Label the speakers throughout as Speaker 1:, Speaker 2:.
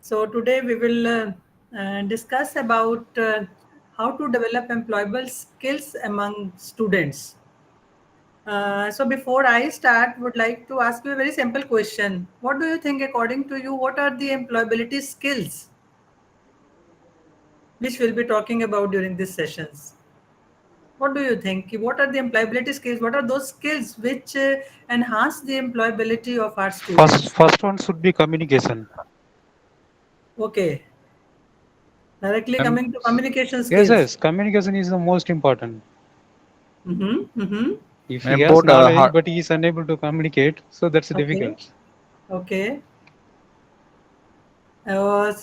Speaker 1: So today we will discuss about how to develop employable skills among students. So before I start, would like to ask you a very simple question. What do you think, according to you, what are the employability skills which we'll be talking about during these sessions? What do you think? What are the employability skills? What are those skills which enhance the employability of our
Speaker 2: First,
Speaker 1: students?
Speaker 2: first one should be communication.
Speaker 1: Okay, directly
Speaker 2: Um,
Speaker 1: coming to communication
Speaker 2: yes,
Speaker 1: skills.
Speaker 2: yes, communication is the most important.
Speaker 1: Mm-hmm, mm-hmm.
Speaker 2: If he has
Speaker 3: Import
Speaker 2: knowledge but he is unable to communicate, so that's
Speaker 1: Okay,
Speaker 2: difficult.
Speaker 1: okay.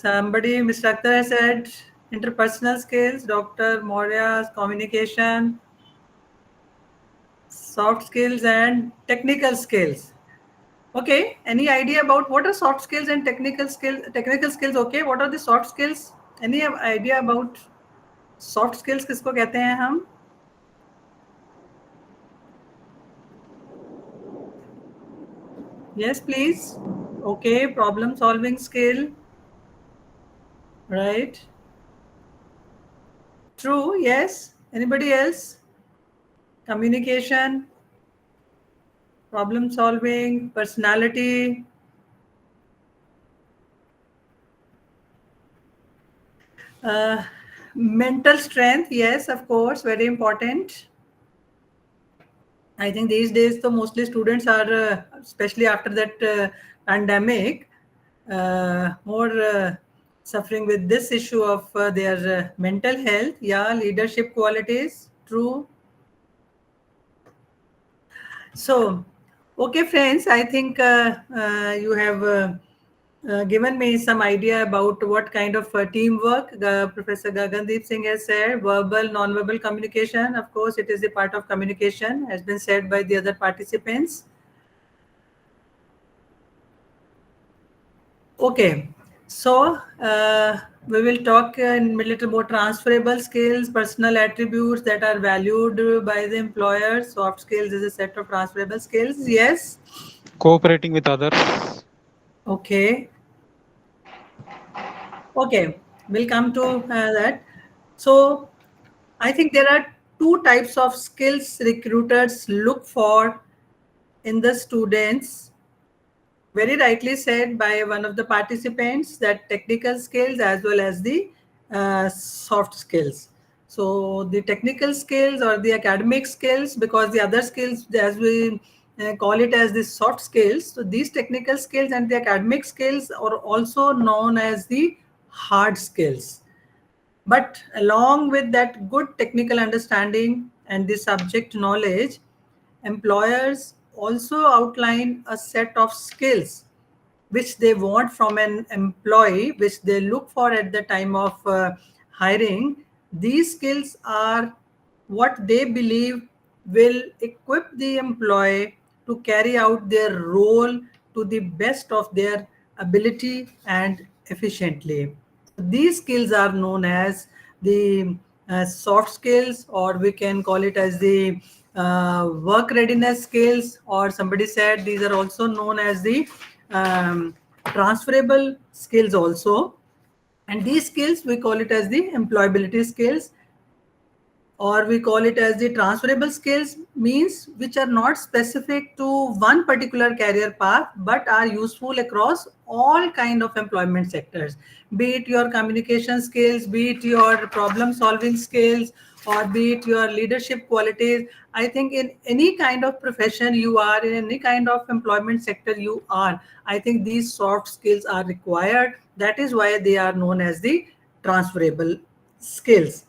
Speaker 1: Somebody, Mr. Akhtar has said interpersonal skills, Dr. Maurya's communication, soft skills, and technical skills. Okay, any idea about what are soft skills and technical skills? Technical skills, okay. What are the soft skills? Any idea about soft skills किसको कहते हैं हम? Yes, please. Okay, problem solving skill, right? True, yes. Anybody else? Communication, problem solving, personality, uh, mental strength. Yes, of course, very important. I think these days, the mostly students are, especially after that pandemic, more suffering with this issue of their mental health. Yeah, leadership qualities. True. So, okay, friends, I think you have given me some idea about what kind of teamwork Professor Gagandeep Singh has said. Verbal, non-verbal communication, of course, it is a part of communication, has been said by the other participants. Okay, so we will talk in a little more transferable skills, personal attributes that are valued by the employer. Soft skills is a set of transferable skills. Yes.
Speaker 2: Cooperating with others.
Speaker 1: Okay. Okay, we'll come to that. So, I think there are two types of skills recruiters look for in the students. Very rightly said by one of the participants that technical skills as well as the soft skills. So, the technical skills or the academic skills, because the other skills, as we call it as the soft skills. So, these technical skills and the academic skills are also known as the hard skills. But along with that good technical understanding and the subject knowledge, employers also outline a set of skills which they want from an employee, which they look for at the time of hiring. These skills are what they believe will equip the employee to carry out their role to the best of their ability and efficiently. These skills are known as the soft skills, or we can call it as the work readiness skills, or somebody said these are also known as the transferable skills also. And these skills, we call it as the employability skills, or we call it as the transferable skills, means which are not specific to one particular career path but are useful across all kind of employment sectors, be it your communication skills, be it your problem solving skills, or be it your leadership qualities. I think in any kind of profession you are, in any kind of employment sector you are, I think these soft skills are required. That is why they are known as the transferable skills.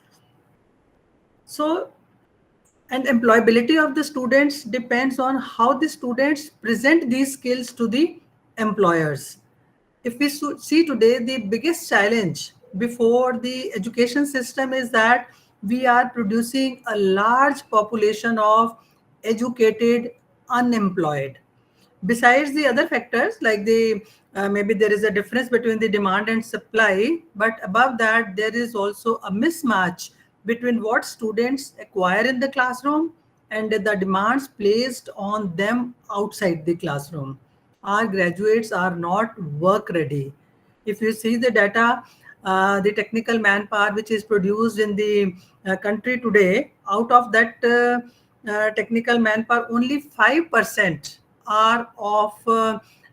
Speaker 1: So, and employability of the students depends on how the students present these skills to the employers. If we see today, the biggest challenge before the education system is that we are producing a large population of educated unemployed. Besides the other factors, like the maybe there is a difference between the demand and supply, but above that there is also a mismatch between what students acquire in the classroom and the demands placed on them outside the classroom. Our graduates are not work ready. If you see the data, the technical manpower which is produced in the country today, out of that technical manpower, only 5% are of,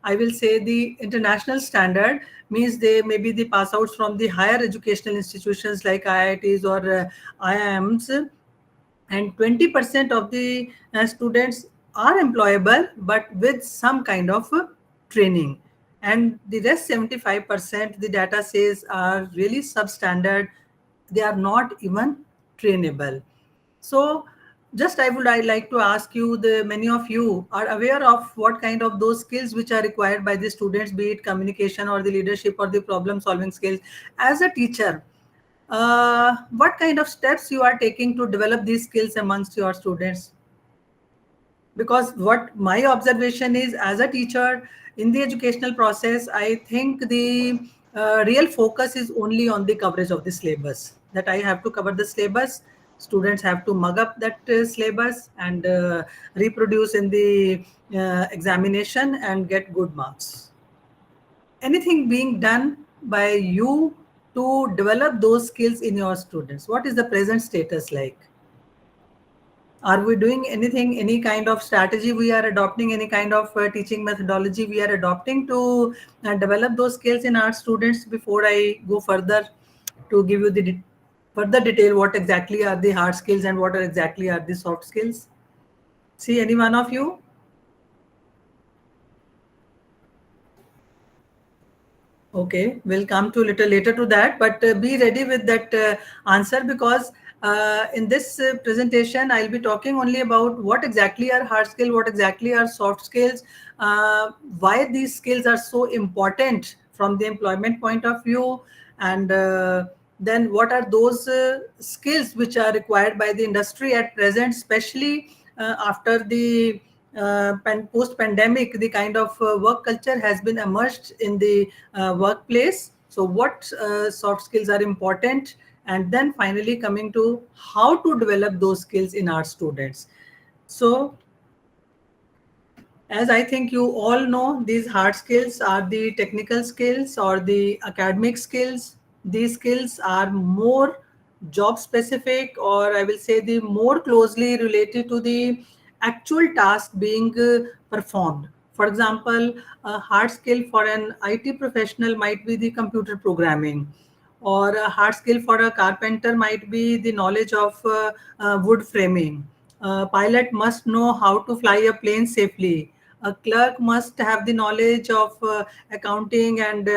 Speaker 1: I will say, the international standard, means they may be the pass outs from the higher educational institutions like IITs or IIMs, and 20% of the students are employable but with some kind of training, and the rest 75%, the data says, are really substandard. They are not even trainable. So just I like to ask you, the many of you are aware of what kind of those skills which are required by the students, be it communication or the leadership or the problem solving skills. As a teacher, what kind of steps you are taking to develop these skills amongst your students? Because what my observation is, as a teacher in the educational process, I think the real focus is only on the coverage of the syllabus, that I have to cover the syllabus, students have to mug up that syllabus and reproduce in the examination and get good marks. Anything being done by you to develop those skills in your students? What is the present status like? Are we doing anything, any kind of strategy we are adopting, any kind of teaching methodology we are adopting to develop those skills in our students? Before I go further to give you the further detail, what exactly are the hard skills and what are exactly are the soft skills? See, any one of you? Okay, we'll come to little later to that, but be ready with that answer, because in this presentation, I'll be talking only about what exactly are hard skills, what exactly are soft skills, why these skills are so important from the employment point of view, and then what are those skills which are required by the industry at present, especially after the post-pandemic, the kind of work culture has been emerged in the workplace. So what soft skills are important? And then finally coming to how to develop those skills in our students. So as I think you all know, these hard skills are the technical skills or the academic skills. These skills are more job specific, or I will say the more closely related to the actual task being performed. For example, a hard skill for an IT professional might be the computer programming, or a hard skill for a carpenter might be the knowledge of wood framing. A pilot must know how to fly a plane safely. A clerk must have the knowledge of accounting and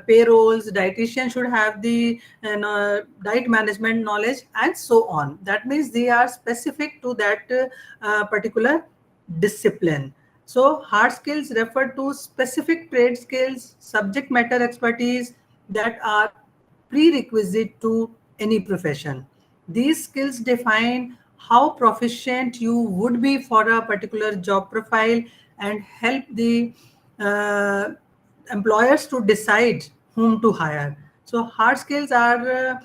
Speaker 1: payrolls. Dietitian should have the diet management knowledge, and so on. That means they are specific to that particular discipline. So hard skills refer to specific trade skills, subject matter expertise that are prerequisite to any profession. These skills define how proficient you would be for a particular job profile and help the uh, employers to decide whom to hire. So hard skills are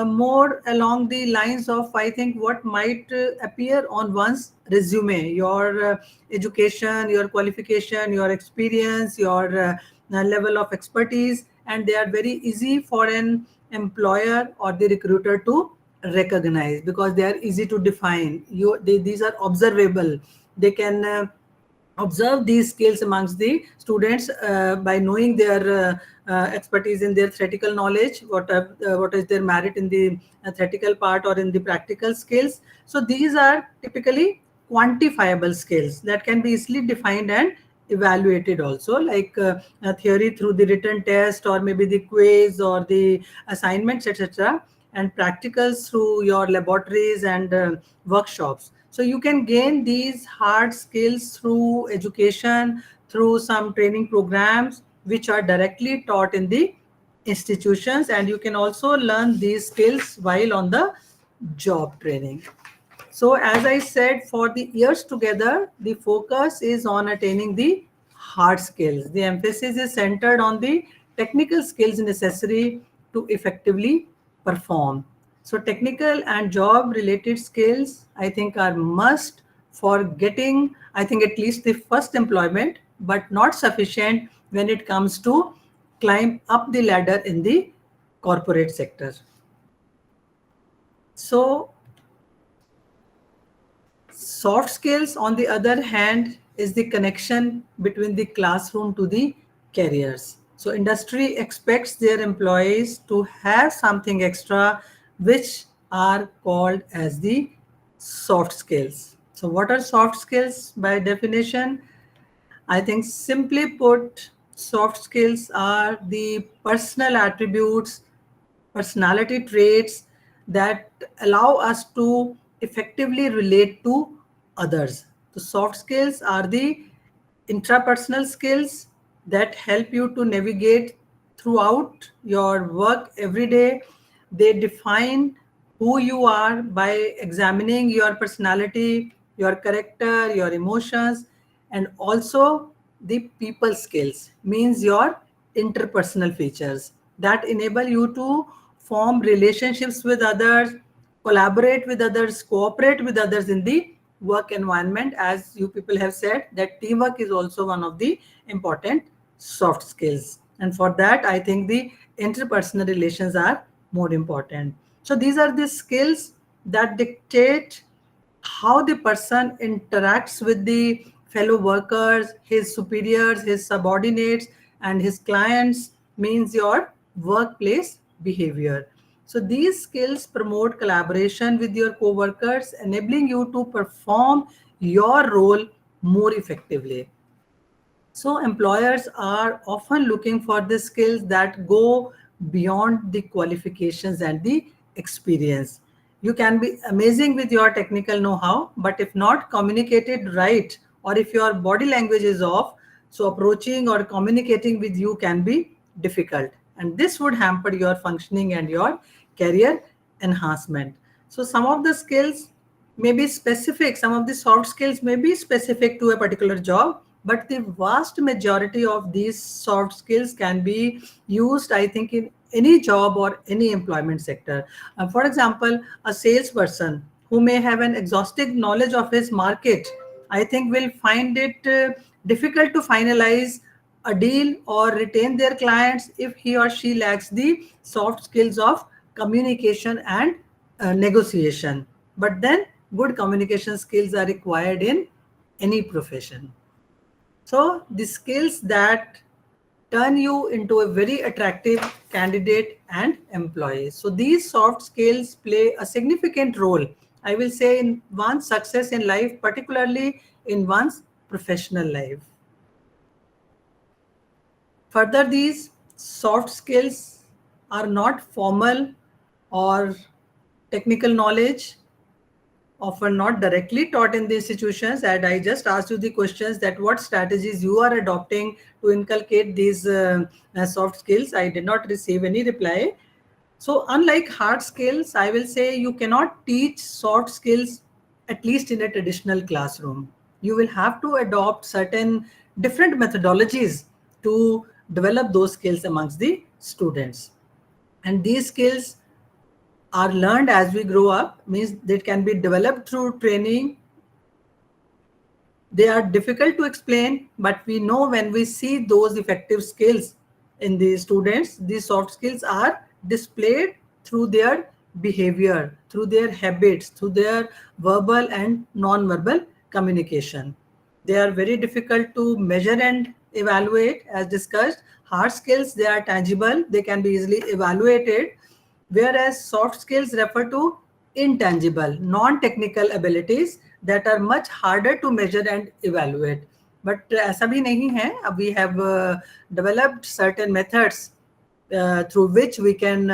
Speaker 1: more along the lines of, I think, what might appear on one's resume, your education, your qualification, your experience, your level of expertise, and they are very easy for an employer or the recruiter to recognize because they are easy to define. These are observable. They can observe these skills amongst the students by knowing their expertise in their theoretical knowledge, what is their merit in the theoretical part or in the practical skills. So these are typically quantifiable skills that can be easily defined and evaluated also, like theory through the written test or maybe the quiz or the assignments, etc., and practicals through your laboratories and workshops. So you can gain these hard skills through education, through some training programs which are directly taught in the institutions, and you can also learn these skills while on the job training. So as I said, for the years together, the focus is on attaining the hard skills. The emphasis is centered on the technical skills necessary to effectively perform. So technical and job related skills, I think, are must for getting, I think, at least the first employment, but not sufficient when it comes to climb up the ladder in the corporate sector. So soft skills, on the other hand, is the connection between the classroom to the careers. So industry expects their employees to have something extra, which are called as the soft skills. So what are soft skills by definition? I think simply put, soft skills are the personal attributes, personality traits that allow us to effectively relate to others. The soft skills are the intrapersonal skills that help you to navigate throughout your work every day. They define who you are by examining your personality, your character, your emotions, and also the people skills means your interpersonal features that enable you to form relationships with others, collaborate with others, cooperate with others in the work environment. As you people have said, that teamwork is also one of the important soft skills. And for that, I think the interpersonal relations are more important. So these are the skills that dictate how the person interacts with the fellow workers, his superiors, his subordinates, and his clients, means your workplace behavior. So these skills promote collaboration with your co-workers, enabling you to perform your role more effectively. So employers are often looking for the skills that go beyond the qualifications and the experience. You can be amazing with your technical know-how, but if not communicated right, or if your body language is off, so approaching or communicating with you can be difficult. And this would hamper your functioning and your career enhancement. So some of the skills may be specific, some of the soft skills may be specific to a particular job, but the vast majority of these soft skills can be used, I think, in any job or any employment sector. For example, a salesperson who may have an exhaustive knowledge of his market, I think, will find it difficult to finalize a deal or retain their clients if he or she lacks the soft skills of communication and negotiation. But then good communication skills are required in any profession. So the skills that turn you into a very attractive candidate and employee. So these soft skills play a significant role, I will say, in one's success in life, particularly in one's professional life. Further, these soft skills are not formal or technical knowledge, often not directly taught in the institutions. And I just asked you the questions that what strategies you are adopting to inculcate these soft skills. I did not receive any reply. So unlike hard skills, I will say you cannot teach soft skills, at least in a traditional classroom. You will have to adopt certain different methodologies to develop those skills amongst the students. And these skills are learned as we grow up, means they can be developed through training. They are difficult to explain, but we know when we see those effective skills in the students, these soft skills are displayed through their behavior, through their habits, through their verbal and non-verbal communication. They are very difficult to measure and evaluate, as discussed. Hard skills, they are tangible, they can be easily evaluated, whereas soft skills refer to intangible, non-technical abilities that are much harder to measure and evaluate. But ऐसा भी नहीं है. We have developed certain methods through which we can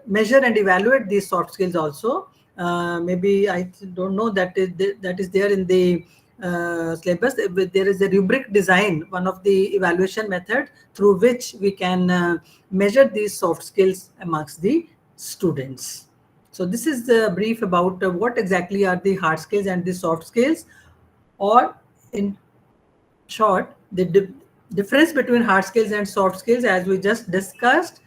Speaker 1: measure and evaluate these soft skills also. Maybe I don't know that is there in the syllabus. There is a rubric design, one of the evaluation method through which we can measure these soft skills amongst the students. So this is the brief about what exactly are the hard skills and the soft skills, or in short, the difference between hard skills and soft skills, as we just discussed.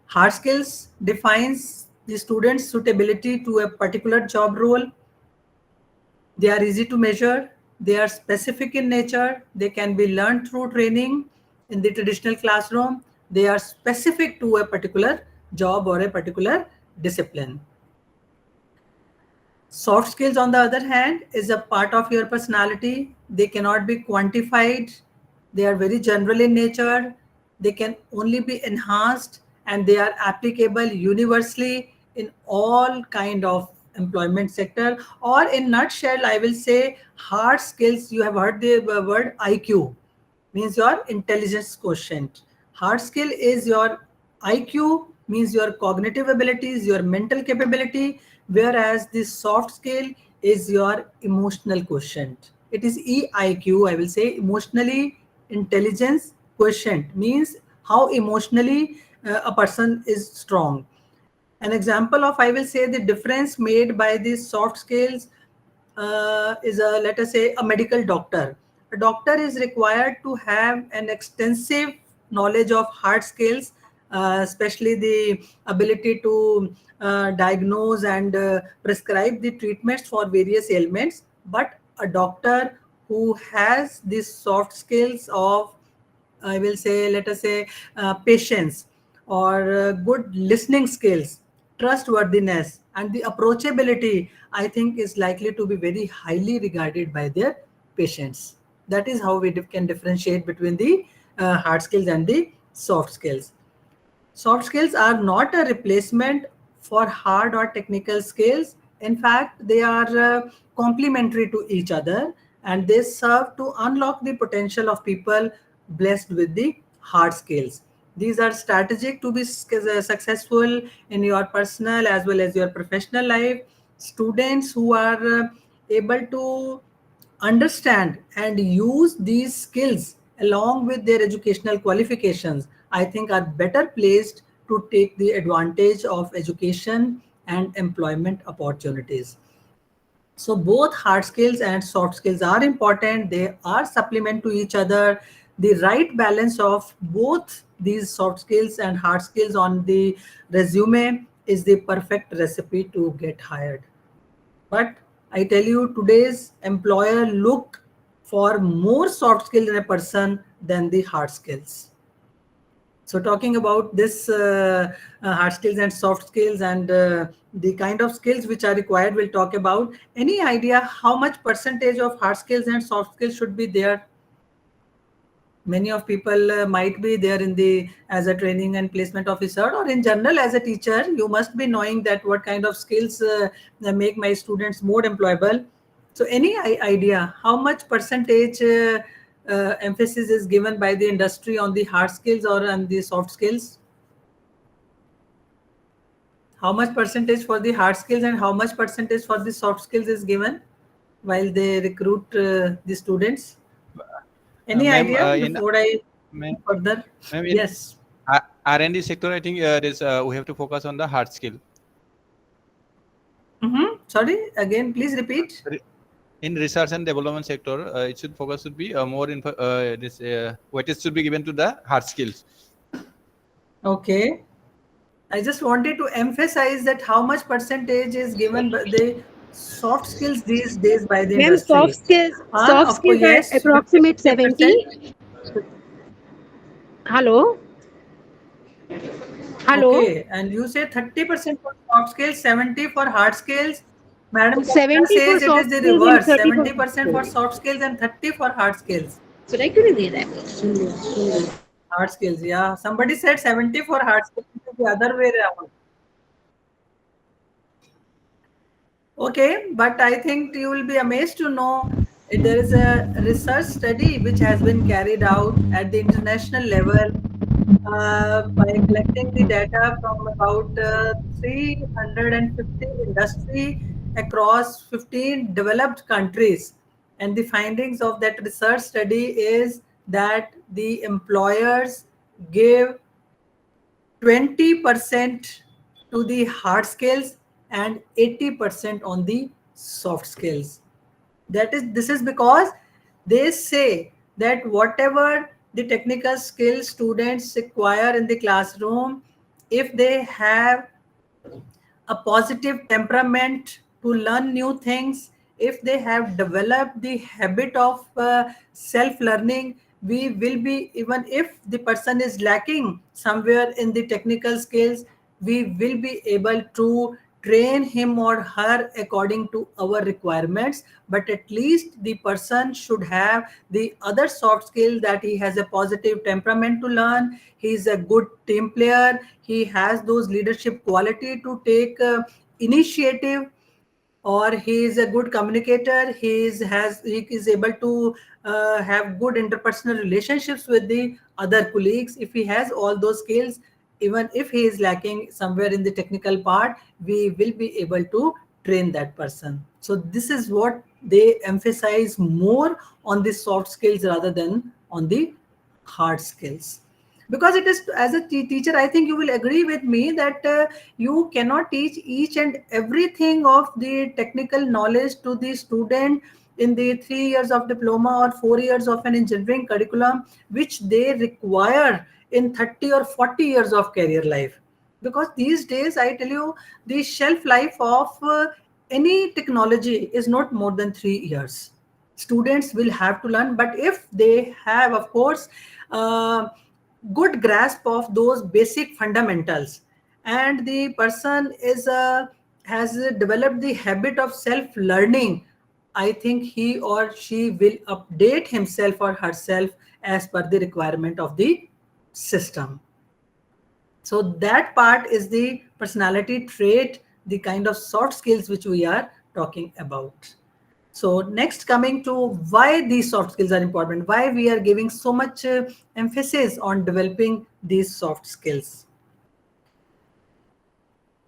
Speaker 1: Hard skills defines the student's suitability to a particular job role. They are easy to measure. They are specific in nature. They can be learned through training. in the traditional classroom. They are specific to a particular job or a particular discipline. Soft skills, on the other hand, is a part of your personality. They cannot be quantified. They are very general in nature. They can only be enhanced, and they are applicable universally in all kind of employment sector. Or in nutshell, I will say hard skills. You have heard the word IQ, means your intelligence quotient. Hard skill is your IQ, means your cognitive abilities, your mental capability, whereas the soft skill is your emotional quotient. It is EIQ, I will say, emotionally intelligence quotient, means how emotionally a person is strong. An example of, I will say, the difference made by these soft skills is a, let us say, a medical doctor. A doctor is required to have an extensive knowledge of hard skills, especially the ability to diagnose and prescribe the treatments for various ailments. But a doctor who has these soft skills of, I will say, let us say, patience or good listening skills, trustworthiness, and the approachability, I think, is likely to be very highly regarded by their patients. That is how we can differentiate between the hard skills and the soft skills. Soft skills are not a replacement for hard or technical skills. In fact, they are complementary to each other, and they serve to unlock the potential of people blessed with the hard skills. These are strategic to be successful in your personal as well as your professional life. Students who are able to understand and use these skills along with their educational qualifications, I think, are better placed to take the advantage of education and employment opportunities. So both hard skills and soft skills are important. They are supplement to each other. The right balance of both these soft skills and hard skills on the resume is the perfect recipe to get hired. But I tell you, today's employer look for more soft skills in a person than the hard skills. So talking about this hard skills and soft skills and the kind of skills which are required, we'll talk about. Any idea how much percentage of hard skills and soft skills should be there? Many of people might be there in the as a training and placement officer, or in general as a teacher. You must be knowing that what kind of skills make my students more employable. So any idea how much percentage emphasis is given by the industry on the hard skills or on the soft skills? How much percentage for the hard skills and how much percentage for the soft skills is given while they recruit the students? Any
Speaker 3: Ma'am,
Speaker 1: idea
Speaker 3: in
Speaker 1: before I
Speaker 3: ma'am,
Speaker 1: further?
Speaker 3: ma'am, in
Speaker 1: Yes.
Speaker 3: R&D sector, I think we have to focus on the hard skill.
Speaker 1: Sorry, again, please repeat.
Speaker 3: Re- In research and development sector, it should focus should be more info, this weightage should be given to the hard skills.
Speaker 1: Okay. I just wanted to emphasize that how much percentage is given by the soft skills these days by the
Speaker 4: Ma'am,
Speaker 1: industry.
Speaker 4: soft
Speaker 1: Of course,
Speaker 4: skills are
Speaker 1: yes,
Speaker 4: approximate
Speaker 1: 50%.
Speaker 4: 70. Hello? Hello?
Speaker 1: Okay. And you say 30% for soft skills, 70 for hard skills. Madam Kavita
Speaker 4: 70 for
Speaker 1: says it is
Speaker 4: soft
Speaker 1: the
Speaker 4: skills and
Speaker 1: reverse,
Speaker 4: 30 for hard
Speaker 1: 70% for
Speaker 4: skills.
Speaker 1: soft skills and 30 for hard skills.
Speaker 4: सुनाई क्यों नहीं दे रहा है?
Speaker 1: Hard skills, yeah. Somebody said 70 for hard skills, it is the other way around. Okay, but I think you will be amazed to know there is a research study which has been carried out at the international level by collecting the data from about 350 industry across 15 developed countries. And the findings of that research study is that the employers give 20% to the hard skills and 80% on the soft skills. This is because they say that whatever the technical skills students acquire in the classroom, if they have a positive temperament to learn new things, if they have developed the habit of self learning, we will be, even if the person is lacking somewhere in the technical skills, we will be able to train him or her according to our requirements. But at least the person should have the other soft skill, that he has a positive temperament to learn, he is a good team player, he has those leadership quality to take initiative, or he is a good communicator, he is able to have good interpersonal relationships with the other colleagues. If he has all those skills, even if he is lacking somewhere in the technical part, we will be able to train that person. So this is what they emphasize more on the soft skills rather than on the hard skills. Because it is, as a teacher, I think you will agree with me that you cannot teach each and everything of the technical knowledge to the student in the 3 years of diploma or 4 years of an engineering curriculum, which they require in 30 or 40 years of career life. Because these days, I tell you, the shelf life of any technology is not more than 3 years. Students will have to learn, but if they have, of course, uh, good grasp of those basic fundamentals, and the person is has developed the habit of self learning, I think he or she will update himself or herself as per the requirement of the system. So that part is the personality trait, the kind of soft skills which we are talking about. So next, coming to why these soft skills are important, why we are giving so much emphasis on developing these soft skills.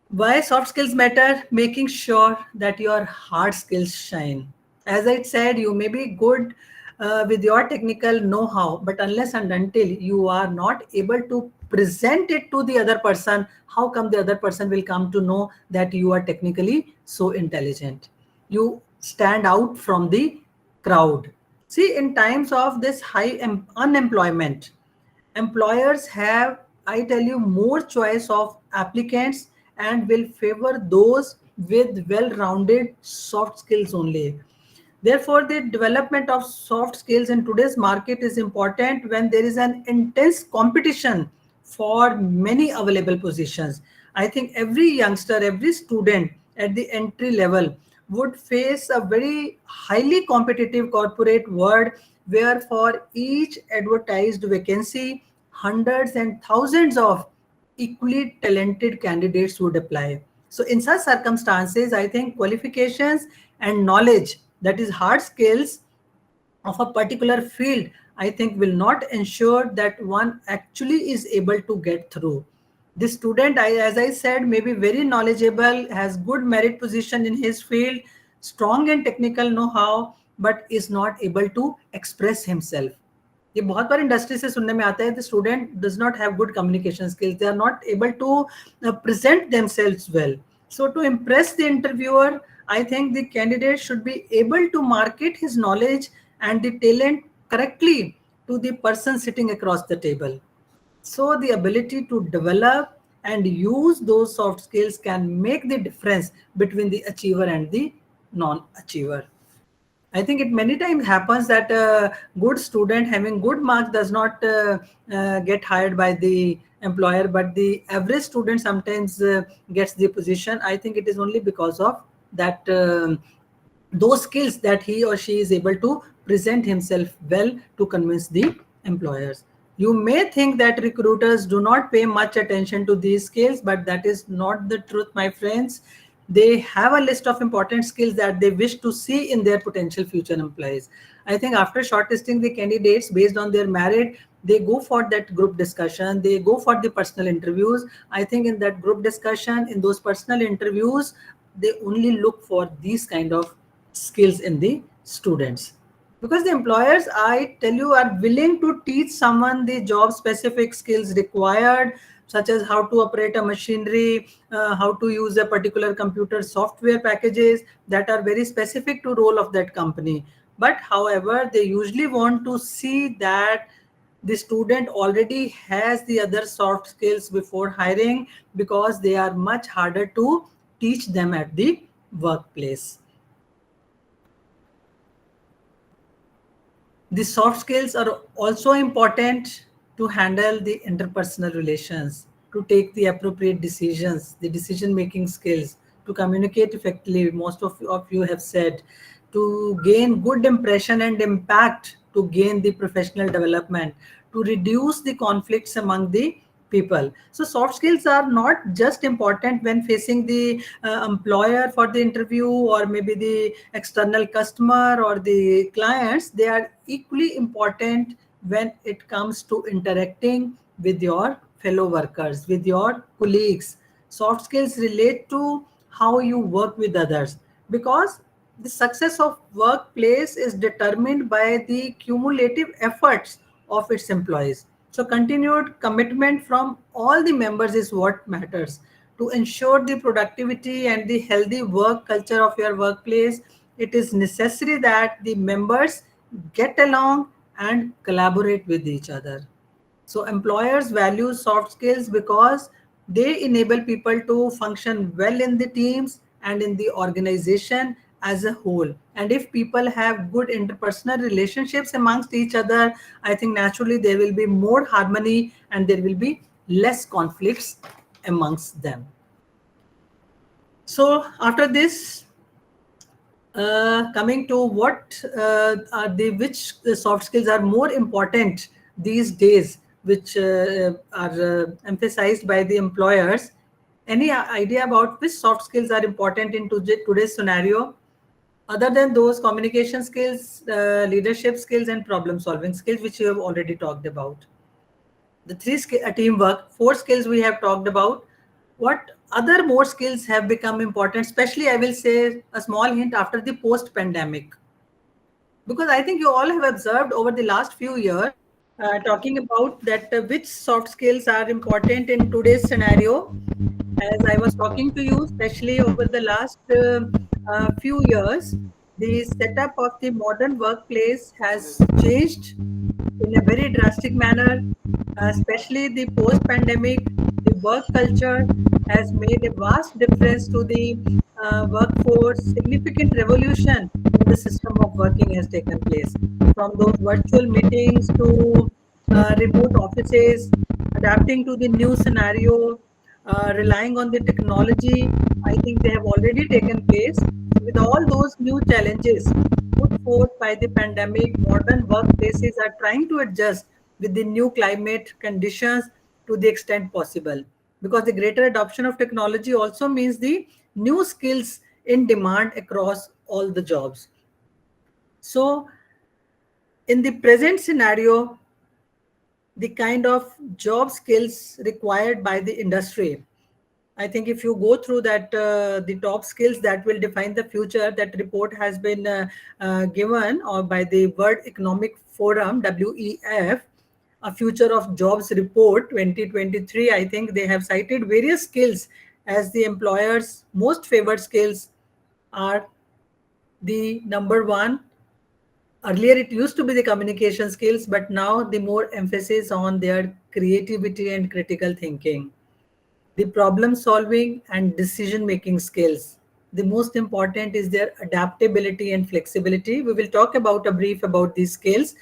Speaker 1: Why soft skills matter? Making sure that your hard skills shine. As I said, you may be good with your technical know-how, but unless and until you are not able to present it to the other person, how come the other person will come to know that you are technically so intelligent? You stand out from the crowd. See, in times of this high unemployment, employers have, I tell you, more choice of applicants and will favor those with well-rounded soft skills only. Therefore, the development of soft skills in today's market is important when there is an intense competition for many available positions. I think every youngster, every student at the entry level would face a very highly competitive corporate world, where for each advertised vacancy, hundreds and thousands of equally talented candidates would apply. So in such circumstances, I think qualifications and knowledge, that is hard skills of a particular field, I think will not ensure that one actually is able to get through. The student, as I said, may be very knowledgeable, has good merit position in his field, strong in technical know-how, but is not able to express himself. ये बहुत बार industry से सुनने में आता है, the student does not have good communication skills, they are not able to present themselves well. So to impress the interviewer, I think the candidate should be able to market his knowledge and the talent correctly to the person sitting across the table. So the ability to develop and use those soft skills can make the difference between the achiever and the non-achiever. I think it many times happens that a good student having good marks does not get hired by the employer, but the average student sometimes gets the position. I think it is only because of that those skills that he or she is able to present himself well to convince the employers. You may think that recruiters do not pay much attention to these skills, but that is not the truth, my friends. They have a list of important skills that they wish to see in their potential future employees. I think after shortlisting the candidates based on their merit, they go for that group discussion, they go for the personal interviews. I think in that group discussion, in those personal interviews, they only look for these kind of skills in the students. Because the employers, I tell you, are willing to teach someone the job specific skills required, such as how to operate a machinery, how to use a particular computer software packages that are very specific to role of that company. But however, they usually want to see that the student already has the other soft skills before hiring, because they are much harder to teach them at the workplace. The soft skills are also important to handle the interpersonal relations, to take the appropriate decisions, the decision making skills, to communicate effectively. Most of you have said, to gain good impression and impact, to gain the professional development, to reduce the conflicts among the people. So soft skills are not just important when facing the employer for the interview, or maybe the external customer or the clients. They are equally important when it comes to interacting with your fellow workers, with your colleagues. Soft skills relate to how you work with others, because the success of workplace is determined by the cumulative efforts of its employees. So continued commitment from all the members is what matters. To ensure the productivity and the healthy work culture of your workplace, it is necessary that the members get along and collaborate with each other. So employers value soft skills because they enable people to function well in the teams and in the organization as a whole. And if people have good interpersonal relationships amongst each other, I think naturally there will be more harmony and there will be less conflicts amongst them. So after this, coming to what are the which soft skills are more important these days, which are emphasized by the employers. Any idea about which soft skills are important in today's scenario, other than those communication skills, leadership skills, and problem solving skills, which you have already talked about? The teamwork, four skills we have talked about. What other more skills have become important, especially I will say a small hint, after the post pandemic? Because I think you all have observed over the last few years, talking about that which soft skills are important in today's scenario. As I was talking to you, especially over the last few years, the setup of the modern workplace has changed in a very drastic manner, especially the post pandemic. The work culture has made a vast difference to the workforce. Significant revolution in the system of working has taken place, from those virtual meetings to remote offices, adapting to the new scenario, relying on the technology. I think they have already taken place. So with all those new challenges put forth by the pandemic, modern workplaces are trying to adjust with the new climate conditions to the extent possible. Because the greater adoption of technology also means the new skills in demand across all the jobs. So, in the present scenario, the kind of job skills required by the industry, I think if you go through that, the top skills that will define the future, that report has been given or by the World Economic Forum, WEF, a future of jobs report 2023. I think they have cited various skills as the employers' most favored skills are the number one. Earlier, it used to be the communication skills, but now the more emphasis on their creativity and critical thinking, the problem solving and decision making skills. The most important is their adaptability and flexibility. We will talk about a brief about these skills.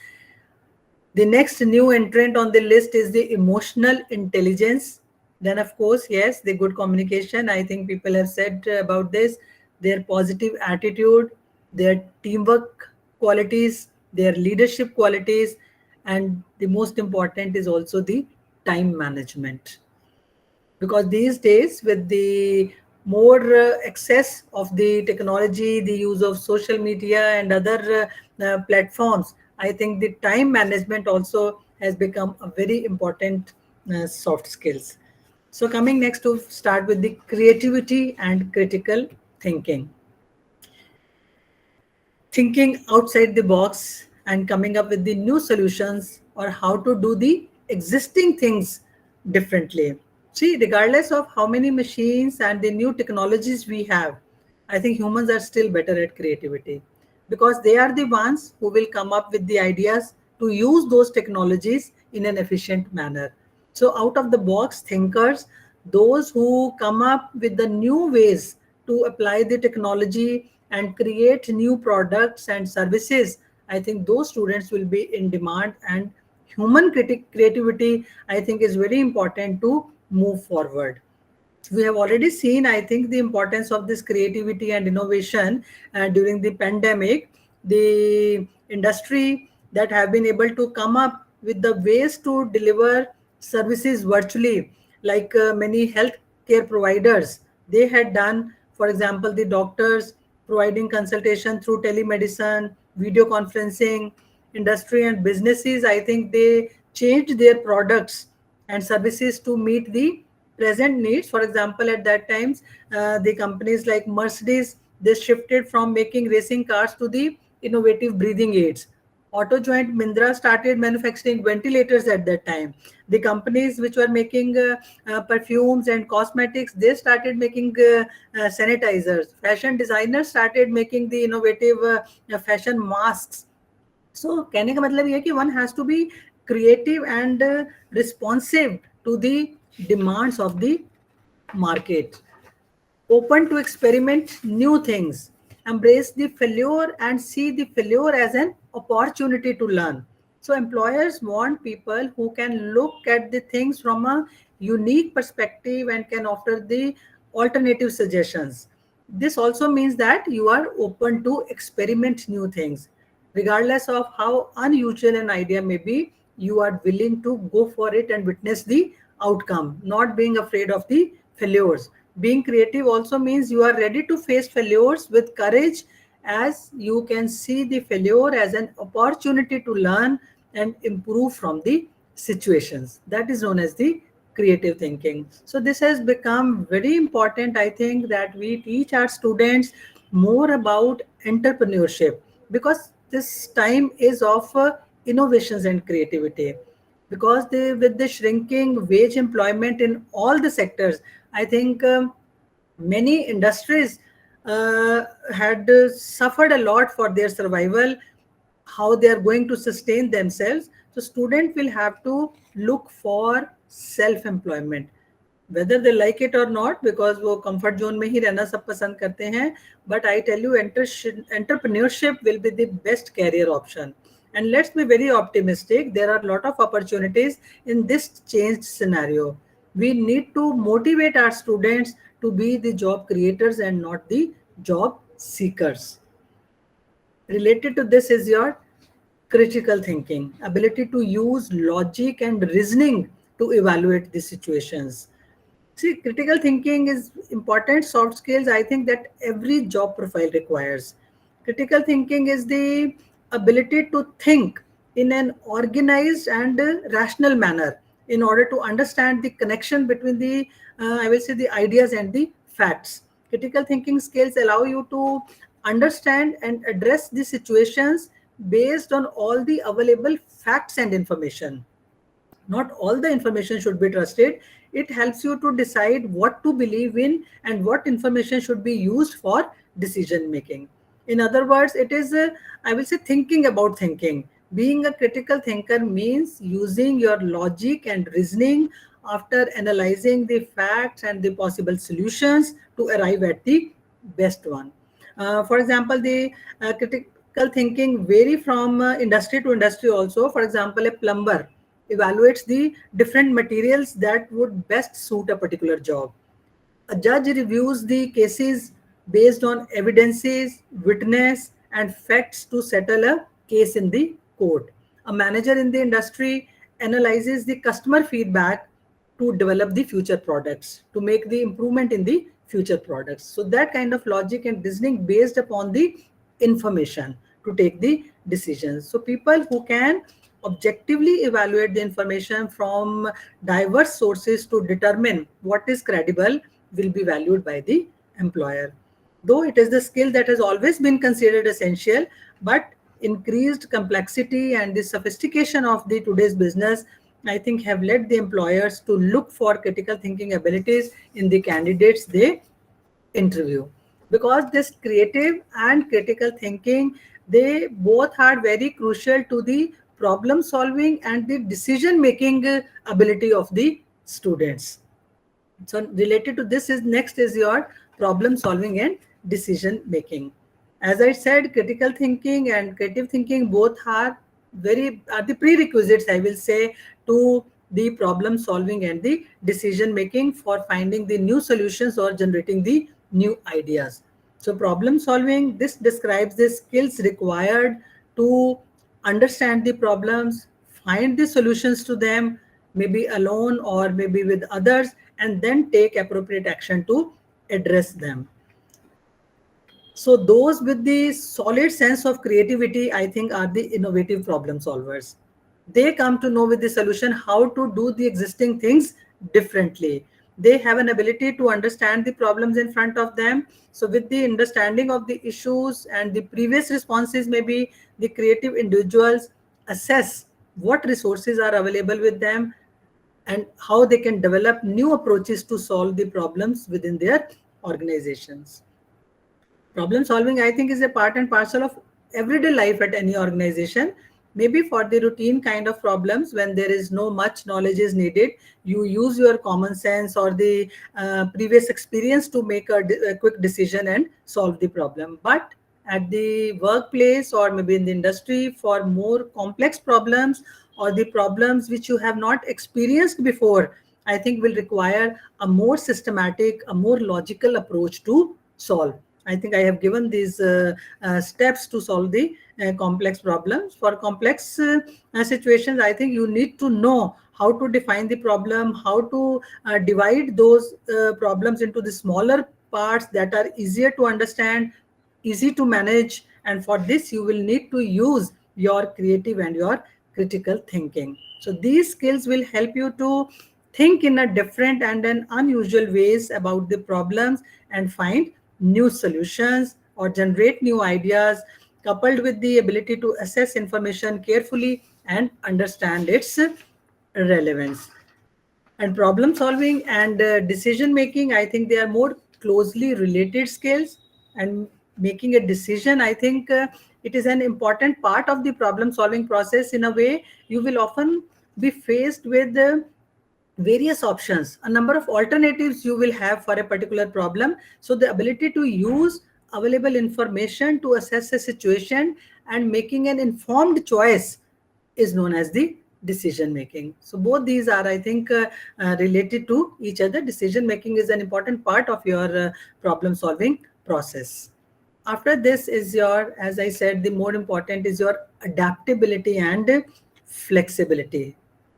Speaker 1: The next new entrant on the list is the emotional intelligence. Then, of course, yes, the good communication. I think people have said about this, their positive attitude, their teamwork qualities, their leadership qualities, and the most important is also the time management. Because these days, with the more access of the technology, the use of social media and other platforms, I think the time management also has become a very important soft skills. So coming next to start with the creativity and critical thinking. Thinking outside the box and coming up with the new solutions, or how to do the existing things differently. See, regardless of how many machines and the new technologies we have, I think humans are still better at creativity, because they are the ones who will come up with the ideas to use those technologies in an efficient manner. So, out of the box thinkers, those who come up with the new ways to apply the technology and create new products and services, I think those students will be in demand, and creativity, I think, is very important to move forward. We have already seen, I think, the importance of this creativity and innovation during the pandemic. The industry that have been able to come up with the ways to deliver services virtually, like many healthcare providers, they had done. For example, the doctors providing consultation through telemedicine, video conferencing. Industry and businesses, I think, they changed their products and services to meet the present needs. For example, at that times, the companies like Mercedes, they shifted from making racing cars to the innovative breathing aids. Auto joint Mindra started manufacturing ventilators at that time. The companies which were making perfumes and cosmetics, they started making sanitizers. Fashion designers started making the innovative fashion masks. So कहने का मतलब ये है कि one has to be creative and responsive to the demands of the market, open to experiment new things, embrace the failure and see the failure as an opportunity to learn. So employers want people who can look at the things from a unique perspective and can offer the alternative suggestions. This also means that you are open to experiment new things. Regardless of how unusual an idea may be, you are willing to go for it and witness the outcome, not being afraid of the failures. Being creative also means you are ready to face failures with courage, as you can see the failure as an opportunity to learn and improve from the situations. That is known as the creative thinking. So this has become very important, I think, that we teach our students more about entrepreneurship, because this time is of innovations and creativity. Because with the shrinking wage employment in all the sectors, I think many industries had suffered a lot for their survival, how they are going to sustain themselves. So student will have to look for self employment, whether they like it or not, because वो comfort zone में ही रहना सब पसंद करते हैं. But I tell you, entrepreneurship will be the best career option. And let's be very optimistic. There are a lot of opportunities in this changed scenario. We need to motivate our students to be the job creators and not the job seekers. Related to this is your critical thinking, ability to use logic and reasoning to evaluate the situations. See, critical thinking is important soft skills, I think, that every job profile requires. Critical thinking is the ability to think in an organized and rational manner in order to understand the connection between the, I will say, the ideas and the facts. Critical thinking skills allow you to understand and address the situations based on all the available facts and information. Not all the information should be trusted. It helps you to decide what to believe in and what information should be used for decision making. In other words, it is, I will say, thinking about thinking. Being a critical thinker means using your logic and reasoning after analyzing the facts and the possible solutions to arrive at the best one. For example, the critical thinking vary from industry to industry also. For example, a plumber evaluates the different materials that would best suit a particular job. A judge reviews the cases based on evidences, witness, and facts to settle a case in the court. A manager in the industry analyzes the customer feedback to develop the future products, to make the improvement in the future products. So that kind of logic and reasoning based upon the information to take the decisions. So people who can objectively evaluate the information from diverse sources to determine what is credible will be valued by the employer. Though it is the skill that has always been considered essential, but increased complexity and the sophistication of the today's business, I think, have led the employers to look for critical thinking abilities in the candidates they interview. Because this creative and critical thinking, they both are very crucial to the problem solving and the decision making ability of the students. So related to this is next is your problem solving and decision making. As I said, critical thinking and creative thinking both are the prerequisites, I will say, to the problem solving and the decision making for finding the new solutions or generating the new ideas. So problem solving, this describes the skills required to understand the problems, find the solutions to them, maybe alone or maybe with others, and then take appropriate action to address them. So those with the solid sense of creativity, I think, are the innovative problem solvers. They come to know with the solution how to do the existing things differently. They have an ability to understand the problems in front of them. So with the understanding of the issues and the previous responses, maybe the creative individuals assess what resources are available with them and how they can develop new approaches to solve the problems within their organizations. Problem solving, I think, is a part and parcel of everyday life at any organization. Maybe for the routine kind of problems when there is no much knowledge is needed, you use your common sense or the previous experience to make a quick decision and solve the problem. But at the workplace or maybe in the industry, for more complex problems or the problems which you have not experienced before, I think will require a more systematic, a more logical approach to solve. I think I have given these steps to solve the complex problems. For complex situations, I think you need to know how to define the problem, how to divide those problems into the smaller parts that are easier to understand, easy to manage. And for this, you will need to use your creative and your critical thinking. So these skills will help you to think in a different and an unusual ways about the problems and find new solutions or generate new ideas, coupled with the ability to assess information carefully and understand its relevance. And problem solving and decision making, I think they are more closely related skills. And making a decision, I think it is an important part of the problem solving process. In a way, you will often be faced with various options, a number of alternatives you will have for a particular problem. So the ability to use available information to assess a situation and making an informed choice is known as the decision making. So both these are, I think, related to each other. Decision making is an important part of your problem solving process. After this is your, as I said, the more important is your adaptability and flexibility.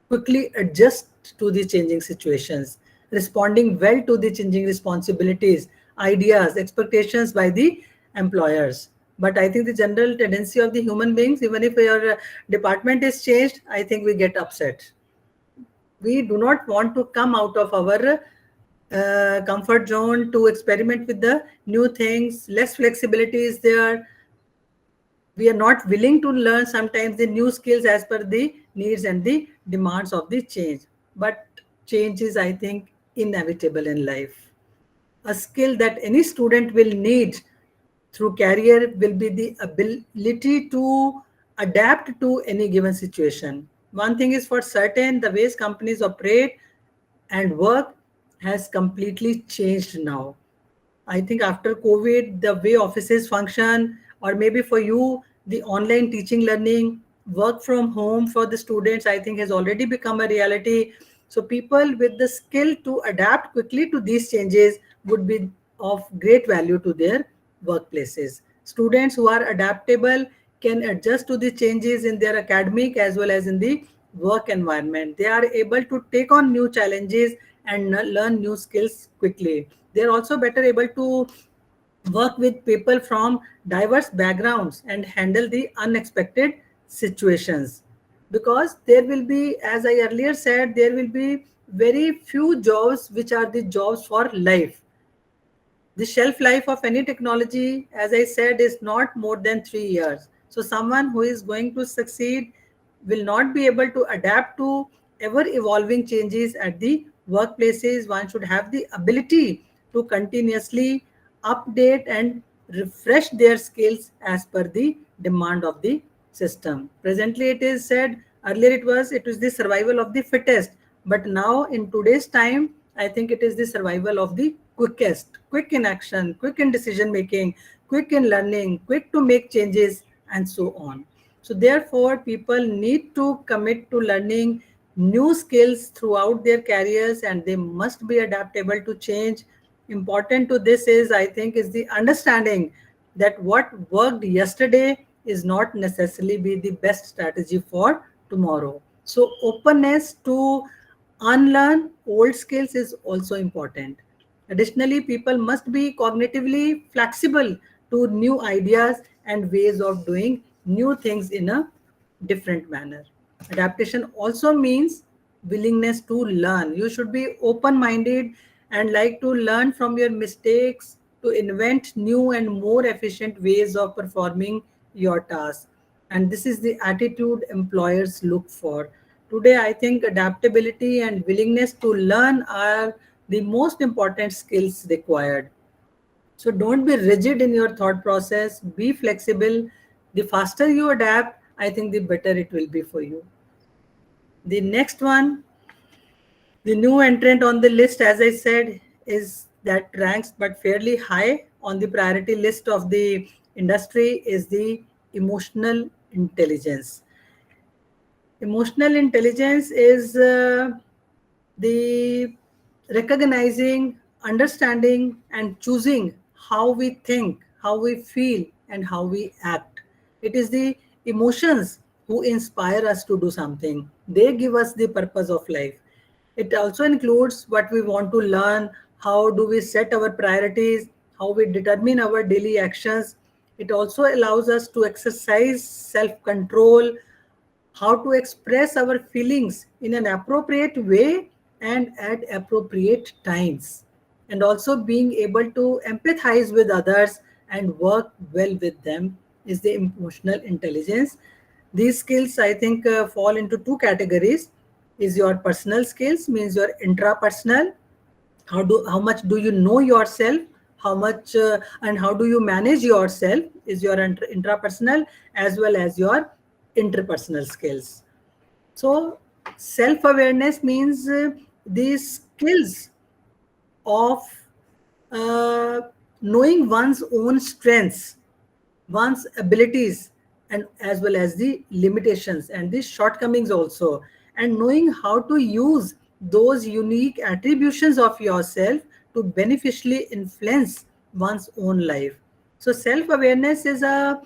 Speaker 1: Quickly adjust to the changing situations, responding well to the changing responsibilities, ideas, expectations by the employers. But I think the general tendency of the human beings, even if your department is changed, I think we get upset. We do not want to come out of our comfort zone to experiment with the new things. Less flexibility is there. We are not willing to learn sometimes the new skills as per the needs and the demands of the change. But change is, I think, inevitable in life. A skill that any student will need through career will be the ability to adapt to any given situation. One thing is for certain, the ways companies operate and work has completely changed now. I think after COVID, the way offices function, or maybe for you, the online teaching learning, work from home for the students, I think has already become a reality. So people with the skill to adapt quickly to these changes would be of great value to their workplaces. Students who are adaptable can adjust to the changes in their academic as well as in the work environment. They are able to take on new challenges and learn new skills quickly. They are also better able to work with people from diverse backgrounds and handle the unexpected situations. Because there will be, as I earlier said, there will be very few jobs which are the jobs for life. The shelf life of any technology, as I said, is not more than 3 years. So someone who is going to succeed will not be able to adapt to ever evolving changes at the workplaces. One should have the ability to continuously update and refresh their skills as per the demand of the system. Presently, it is said, earlier it was the survival of the fittest. But now in today's time, I think it is the survival of the quickest, quick in action, quick in decision making, quick in learning, quick to make changes, and so on. So, therefore, people need to commit to learning new skills throughout their careers, and they must be adaptable to change. Important to this is, I think, is the understanding that what worked yesterday is not necessarily be the best strategy for tomorrow. So, openness to unlearn old skills is also important. Additionally, people must be cognitively flexible to new ideas and ways of doing new things in a different manner. Adaptation also means willingness to learn. You should be open minded and like to learn from your mistakes to invent new and more efficient ways of performing your task. And this is the attitude employers look for. Today, I think adaptability and willingness to learn are the most important skills required. So don't be rigid in your thought process, be flexible. The faster you adapt, I think the better it will be for you. The next one, the new entrant on the list, as I said, is that ranks but fairly high on the priority list of the industry is the emotional intelligence. Emotional intelligence is the recognizing, understanding, and choosing how we think, how we feel, and how we act. It is the emotions who inspire us to do something, they give us the purpose of life. It also includes what we want to learn, how do we set our priorities, how we determine our daily actions. It also allows us to exercise self control, how to express our feelings in an appropriate way and at appropriate times, and also being able to empathize with others and work well with them is the emotional intelligence. These skills, I think, fall into two categories. Is your personal skills, means your intrapersonal, how much do you know yourself, how much and how do you manage yourself is your intrapersonal, as well as your interpersonal skills. So self awareness means these skills of uh, knowing one's own strengths, one's abilities, and as well as the limitations and the shortcomings also, and knowing how to use those unique attributions of yourself to beneficially influence one's own life. So self awareness is a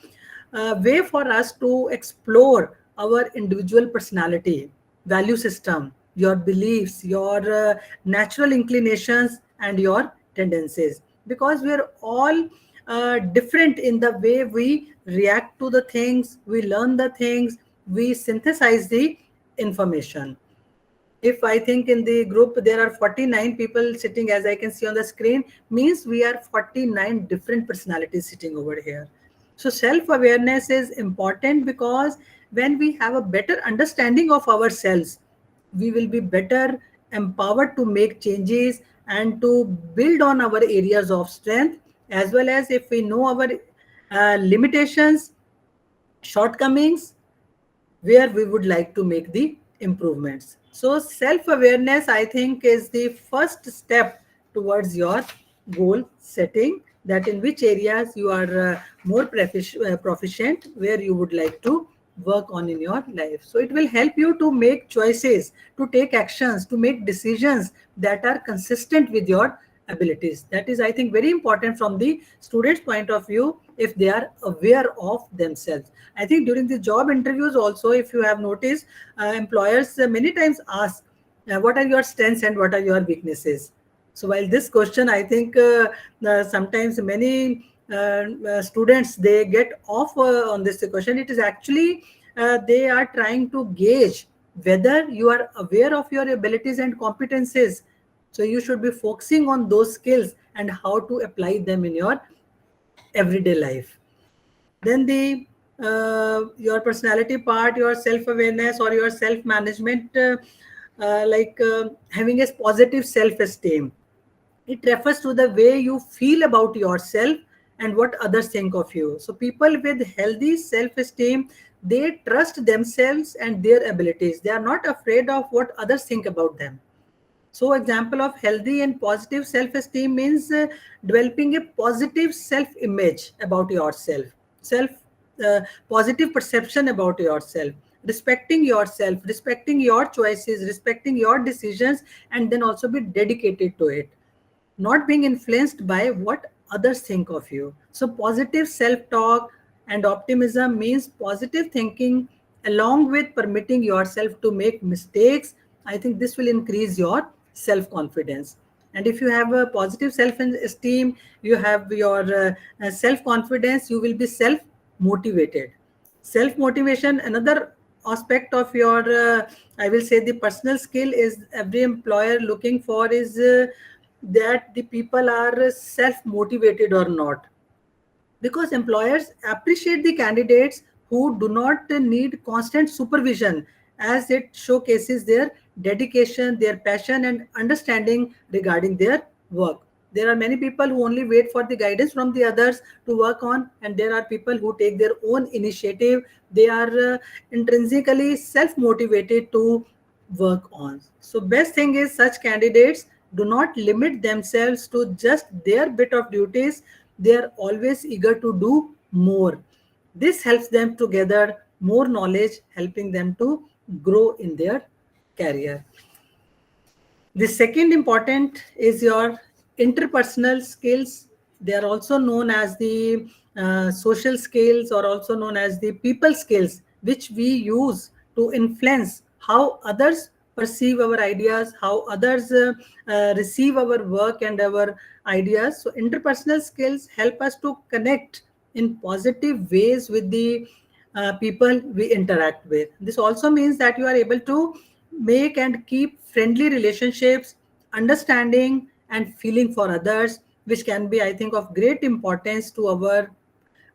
Speaker 1: way for us to explore our individual personality, value system, your beliefs, your natural inclinations, and your tendencies. Because we are all different in the way we react to the things, we learn the things, we synthesize the information. If I think in the group there are 49 people sitting, as I can see on the screen, means we are 49 different personalities sitting over here. So self awareness is important because when we have a better understanding of ourselves, we will be better empowered to make changes and to build on our areas of strength, as well as if we know our limitations, shortcomings, where we would like to make the improvements. So, self awareness, I think, is the first step towards your goal setting, that in which areas you are more proficient, where you would like to work on in your life. So, it will help you to make choices, to take actions, to make decisions that are consistent with your abilities. That is, I think, very important from the student's point of view if they are aware of themselves. I think during the job interviews also, if you have noticed, employers many times ask, what are your strengths and what are your weaknesses? So while this question, I think sometimes many students, they get off on this question. It is actually they are trying to gauge whether you are aware of your abilities and competences. So you should be focusing on those skills and how to apply them in your everyday life. Then the your personality part, your self awareness or your self management, having a positive self esteem, it refers to the way you feel about yourself and what others think of you. So people with healthy self esteem, they trust themselves and their abilities, they are not afraid of what others think about them. So example of healthy and positive self-esteem means developing a positive self-image about yourself, self positive perception about yourself, respecting your choices, respecting your decisions, and then also be dedicated to it, not being influenced by what others think of you. So, positive self talk and optimism means positive thinking along with permitting yourself to make mistakes. I think this will increase your self confidence. And if you have a positive self esteem, you have your self confidence, you will be self motivated. Self motivation, another aspect of your, I will say, the personal skill is every employer looking for is that the people are self motivated or not, because employers appreciate the candidates who do not need constant supervision, as it showcases their dedication, their passion, and understanding regarding their work. There are many people who only wait for the guidance from the others to work on, and there are people who take their own initiative. They are intrinsically self motivated to work on. So, best thing is such candidates do not limit themselves to just their bit of duties. They are always eager to do more. This helps them to gather more knowledge, helping them to grow in their career. The second important is your interpersonal skills. They are also known as the social skills, or also known as the people skills, which we use to influence how others perceive our ideas, how others receive our work and our ideas. So interpersonal skills help us to connect in positive ways with the people we interact with. This also means that you are able to make and keep friendly relationships, understanding and feeling for others, which can be, I think, of great importance to our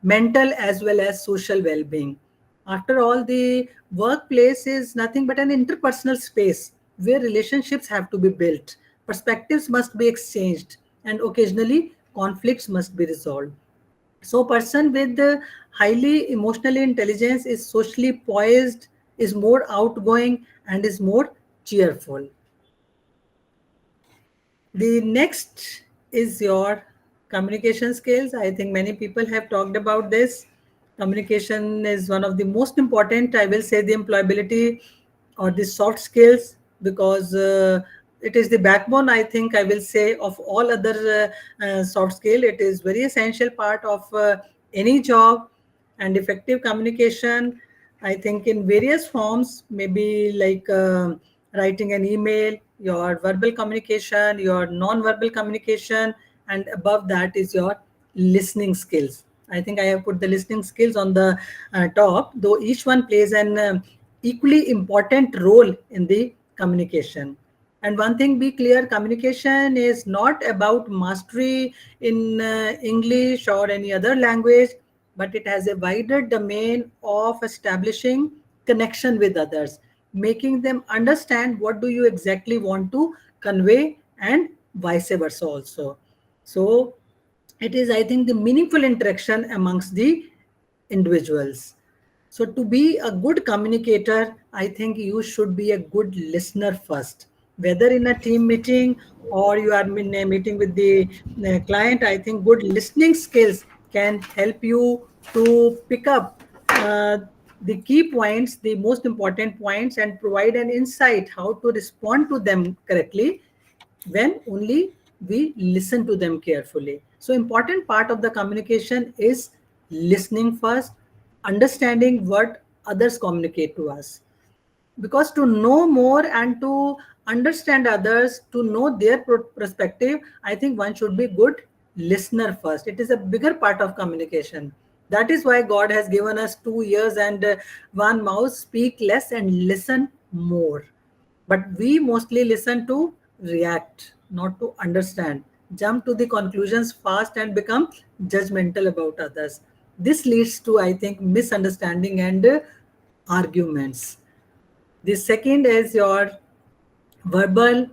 Speaker 1: mental as well as social well-being. After all, the workplace is nothing but an interpersonal space where relationships have to be built, perspectives must be exchanged, and occasionally conflicts must be resolved. So, person with highly emotionally intelligence is socially poised, is more outgoing, and is more cheerful. The next is your communication skills. I think many people have talked about this. Communication is one of the most important, I will say, the employability or the soft skills, because it is the backbone, I think, I will say, of all other soft skill. It is very essential part of any job. And effective communication, I think, in various forms, maybe like writing an email, your verbal communication, your non-verbal communication, and above that is your listening skills. I think I have put the listening skills on the top, though each one plays an equally important role in the communication. And one thing be clear, communication is not about mastery in English or any other language, but it has a wider domain of establishing connection with others, making them understand what do you exactly want to convey, and vice versa also. So it is, I think, the meaningful interaction amongst the individuals. So, to be a good communicator, I think you should be a good listener first. Whether in a team meeting or you are in a meeting with the client, I think good listening skills can help you to pick up the key points, the most important points, and provide an insight how to respond to them correctly when only we listen to them carefully. So important part of the communication is listening first, understanding what others communicate to us. Because to know more and to understand others, to know their perspective, I think one should be good listener first. It is a bigger part of communication. That is why God has given us 2 ears and one mouth. Speak less and listen more. But we mostly listen to react, not to understand, jump to the conclusions fast and become judgmental about others. This leads to, I think, misunderstanding and arguments. The second is your verbal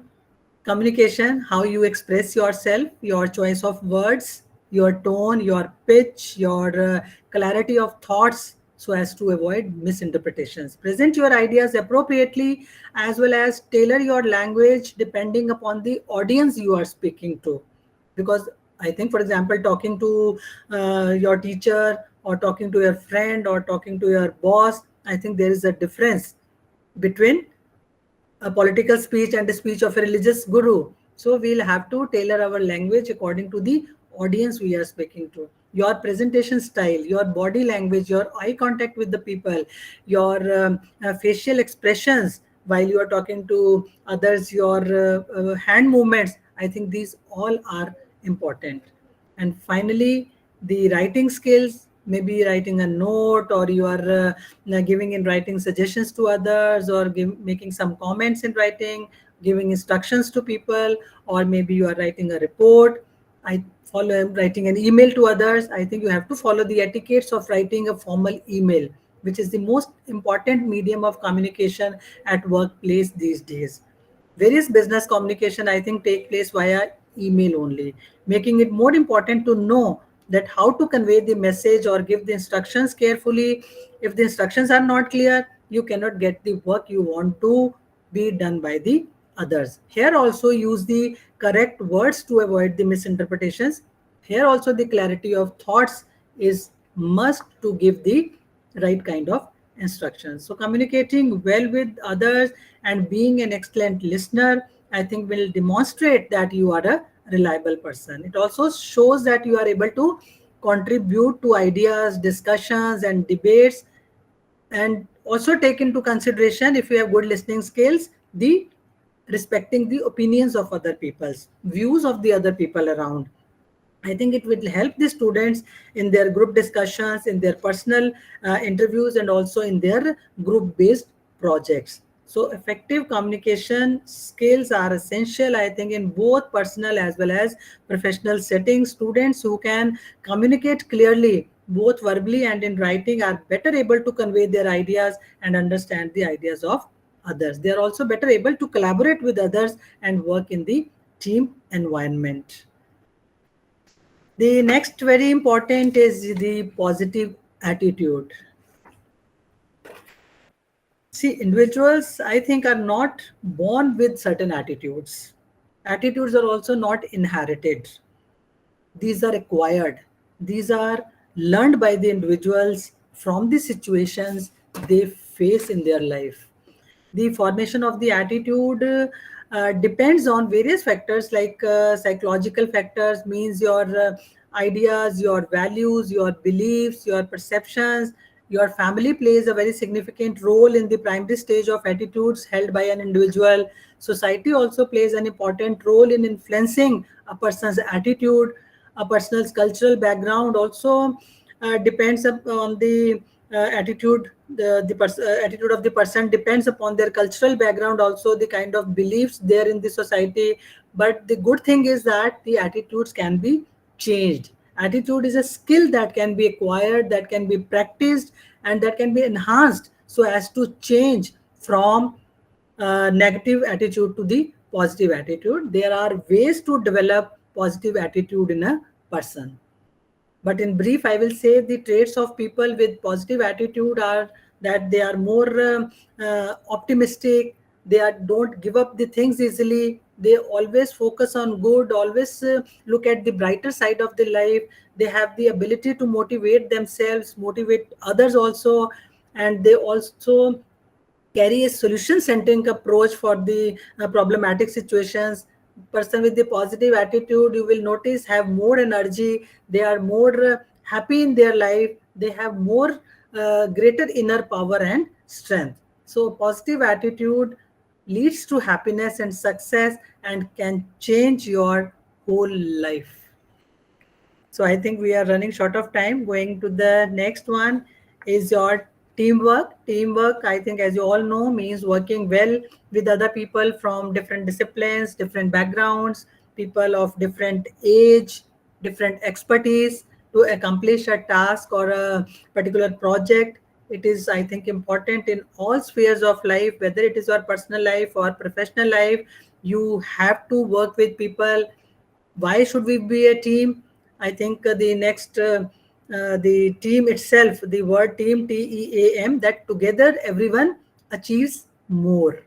Speaker 1: communication, how you express yourself, your choice of words, your tone, your pitch, your clarity of thoughts. so as to avoid misinterpretations. Present your ideas appropriately, as well as tailor your language depending upon the audience you are speaking to. Because I think, for example, talking to your teacher, or talking to your friend, or talking to your boss, I think there is a difference between a political speech and a speech of a religious guru. So we'll have to tailor our language according to the audience we are speaking to. Your presentation style, your body language, your eye contact with the people, your facial expressions while you are talking to others, your hand movements, I think these all are important. And finally, the writing skills, maybe writing a note, or you are giving in writing suggestions to others, or making some comments in writing, giving instructions to people, or maybe you are writing a report. I follow writing an email to others. I think you have to follow the etiquettes of writing a formal email, which is the most important medium of communication at workplace these days. Various business communication, I think, take place via email only, making it more important to know that how to convey the message or give the instructions carefully. If the instructions are not clear, you cannot get the work you want to be done by the others. Here also use the correct words to avoid the misinterpretations. Here also the clarity of thoughts is must to give the right kind of instructions. So communicating well with others and being an excellent listener, I think, will demonstrate that you are a reliable person. It also shows that you are able to contribute to ideas, discussions, and debates, and also take into consideration, if you have good listening skills, the respecting the opinions of other people's views of the other people around. I think it will help the students in their group discussions, in their personal interviews, and also in their group based projects. So effective communication skills are essential, I think, in both personal as well as professional settings. Students who can communicate clearly, both verbally and in writing, are better able to convey their ideas and understand the ideas of others. They are also better able to collaborate with others and work in the team environment. The next very important is the positive attitude. See, individuals, I think, are not born with certain attitudes. Attitudes are also not inherited. These are acquired. These are learned by the individuals from the situations they face in their life. The formation of the attitude depends on various factors, like psychological factors, means your ideas, your values, your beliefs, your perceptions. Your family plays a very significant role in the primary stage of attitudes held by an individual. Society also plays an important role in influencing a person's attitude. A person's cultural background also depends on the attitude. Attitude of the person depends upon their cultural background, also the kind of beliefs there in the society. But the good thing is that the attitudes can be changed. Attitude is a skill that can be acquired, that can be practiced, and that can be enhanced so as to change from negative attitude to the positive attitude. There are ways to develop positive attitude in a person. But in brief, I will say the traits of people with positive attitude are that they are more optimistic. They don't give up the things easily. They always focus on good, always look at the brighter side of the life. They have the ability to motivate themselves, motivate others also, and they also carry a solution centering approach for the problematic situations. Person with the positive attitude, you will notice, have more energy. They are more happy in their life. They have more greater inner power and strength. So positive attitude leads to happiness and success and can change your whole life. So I think we are running short of time. Going to the next one is your teamwork. Teamwork, I think, as you all know, means working well with other people from different disciplines, different backgrounds, people of different age, different expertise to accomplish a task or a particular project. It is, I think, important in all spheres of life, whether it is your personal life or professional life. You have to work with people. Why should we be a team? I think the next the team itself, the word team, TEAM, that together everyone achieves more,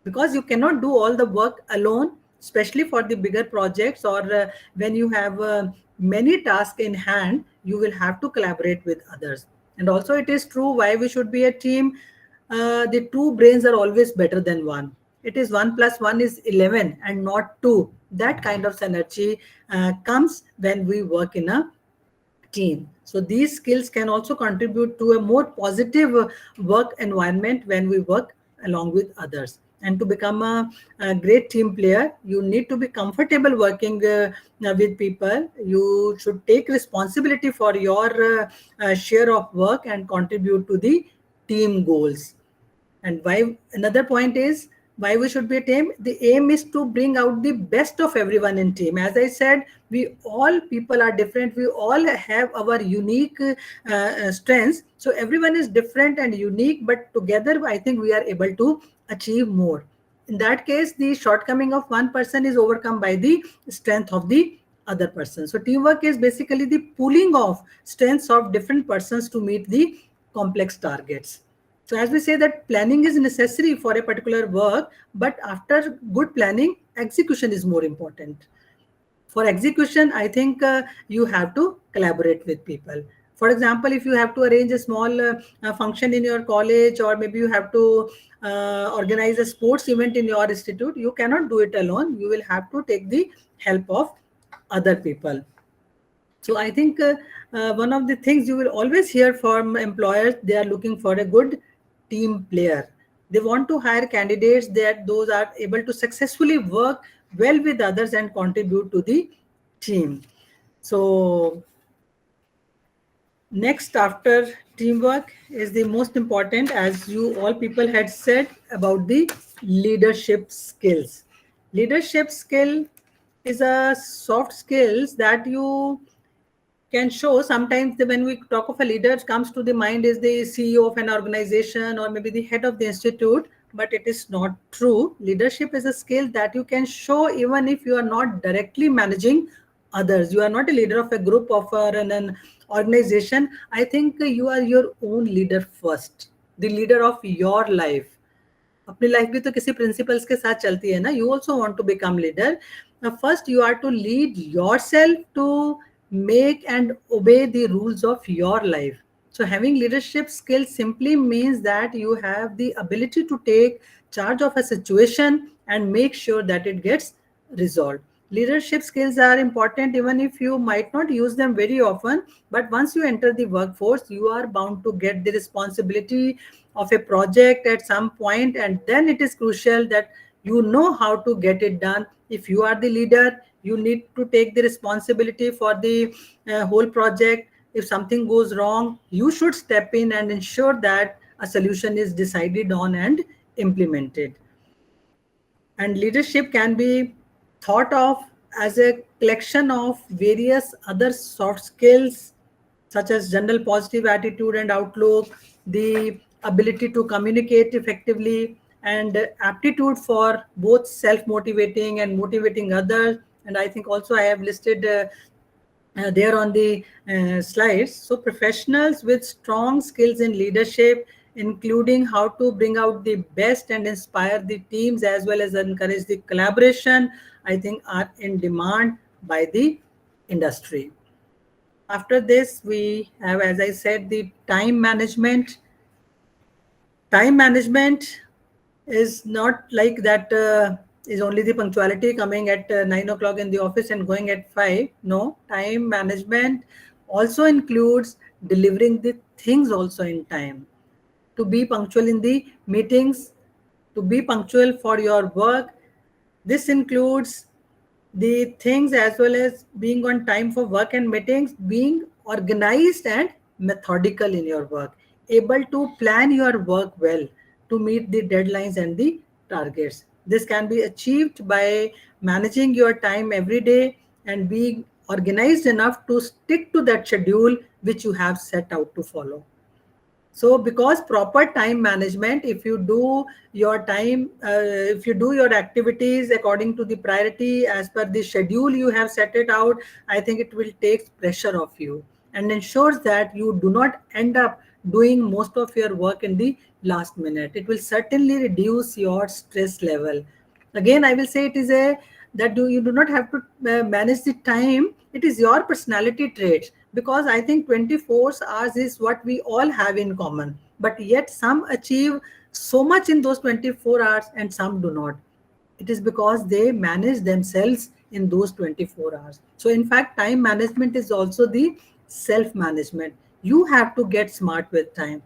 Speaker 1: because you cannot do all the work alone, especially for the bigger projects, or when you have many tasks in hand, you will have to collaborate with others. And also it is true why we should be a team. The two brains are always better than one. It is 1 plus 1 is 11 and not 2. That kind of synergy comes when we work in a team. So these skills can also contribute to a more positive work environment when we work along with others. And to become a great team player, you need to be comfortable working with people. You should take responsibility for your share of work and contribute to the team goals. And why, another point is why we should be a team. The aim is to bring out the best of everyone in team. As I said, we all people are different. We all have our unique strengths. So everyone is different and unique, but together I think we are able to achieve more. In that case, the shortcoming of one person is overcome by the strength of the other person. So teamwork is basically the pooling of strengths of different persons to meet the complex targets. So as we say that planning is necessary for a particular work, but after good planning, execution is more important. For execution, I think you have to collaborate with people. For example, if you have to arrange a small function in your college, or maybe you have to organize a sports event in your institute, you cannot do it alone. You will have to take the help of other people. So I think one of the things you will always hear from employers, they are looking for a good team player. They want to hire candidates that those are able to successfully work well with others and contribute to the team. So next after teamwork is the most important, as you all people had said, about the leadership skills. Leadership skill is a soft skills that you can show. Sometimes when we talk of a leader, comes to the mind is the CEO of an organization or maybe the head of the institute, but it is not true. Leadership is a skill that you can show even if you are not directly managing others. You are not a leader of a group of an organization. I think you are your own leader first, the leader of your life. अपनी life भी तो किसी principles के साथ चलती है ना. You also want to become leader. First you are to lead your self to make and obey the rules of your life. So having leadership skills simply means that you have the ability to take charge of a situation and make sure that it gets resolved. Leadership skills are important even if you might not use them very often, but once you enter the workforce, you are bound to get the responsibility of a project at some point, and then it is crucial that you know how to get it done. If you are the leader, you need to take the responsibility for the whole project. If something goes wrong, you should step in and ensure that a solution is decided on and implemented. And leadership can be thought of as a collection of various other soft skills, such as general positive attitude and outlook, the ability to communicate effectively, and aptitude for both self-motivating and motivating others. And I think also I have listed there on the slides. So professionals with strong skills in leadership, including how to bring out the best and inspire the teams as well as encourage the collaboration, I think are in demand by the industry. After this, we have, as I said, the time management. Time management is not like that is only the punctuality, coming at 9 o'clock in the office and going at 5. No, time management also includes delivering the things also in time, to be punctual in the meetings, to be punctual for your work. This includes the things as well as being on time for work and meetings, being organized and methodical in your work, able to plan your work well to meet the deadlines and the targets. This can be achieved by managing your time every day and being organized enough to stick to that schedule which you have set out to follow. So because proper time management, if you do your time, if you do your activities according to the priority as per the schedule you have set it out, I think it will take pressure off you. and ensures that you do not end up doing most of your work in the last minute. It will certainly reduce your stress level. Again, I will say it is a that you do not have to manage the time. It is your personality traits, because I think 24 hours is what we all have in common, but yet some achieve so much in those 24 hours and some do not. It is because they manage themselves in those 24 hours. So in fact, time management is also the self management. You have to get smart with time.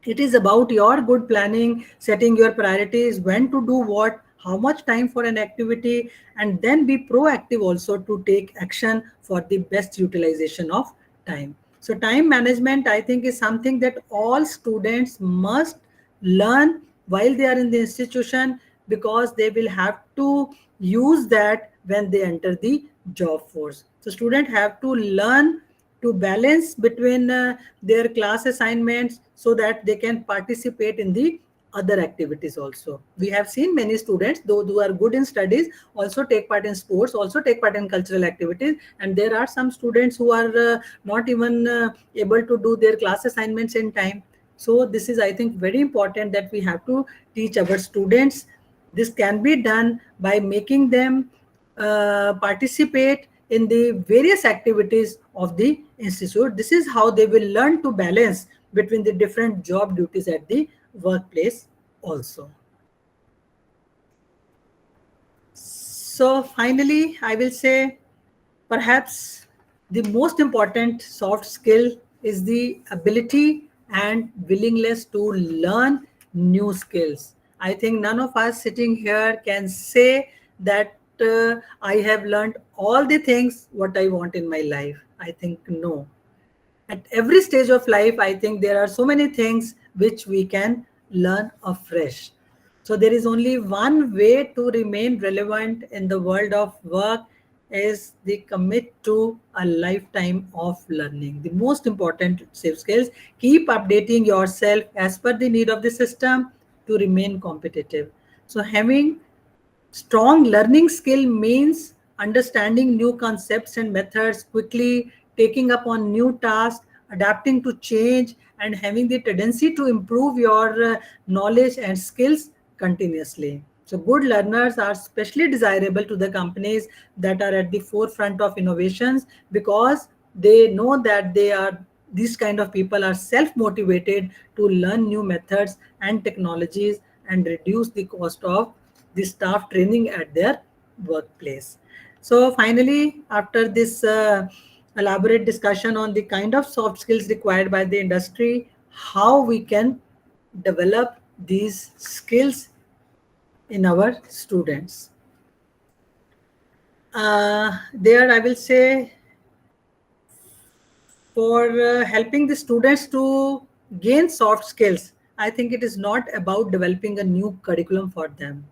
Speaker 1: It is about your good planning, setting your priorities, when to do what, how much time for an activity, and then be proactive also to take action for the best utilization of time. So time management, I think, is something that all students must learn while they are in the institution, because they will have to use that when they enter the job force. So students have to learn to balance between their class assignments so that they can participate in the other activities also. We have seen many students, those who are good in studies, also take part in sports, also take part in cultural activities, and there are some students who are not even able to do their class assignments in time. So this is, I think, very important that we have to teach our students. This can be done by making them participate in the various activities of the institute. This is how they will learn to balance between the different job duties at the workplace also. So finally, I will say perhaps the most important soft skill is the ability and willingness to learn new skills. I think none of us sitting here can say that I have learned all the things what I want in my life. I think no. At every stage of life, I think there are so many things which we can learn afresh. So there is only one way to remain relevant in the world of work, is the commit to a lifetime of learning. The most important safe skills: keep updating yourself as per the need of the system to remain competitive. So having strong learning skill means understanding new concepts and methods quickly, taking up on new tasks, adapting to change, and having the tendency to improve your knowledge and skills continuously. So, good learners are especially desirable to the companies that are at the forefront of innovations, because they know that these kind of people are self motivated to learn new methods and technologies and reduce the cost of the staff training at their workplace. So finally, after this elaborate discussion on the kind of soft skills required by the industry, how we can develop these skills in our students. There I will say, for helping the students to gain soft skills, I think it is not about developing a new curriculum for them.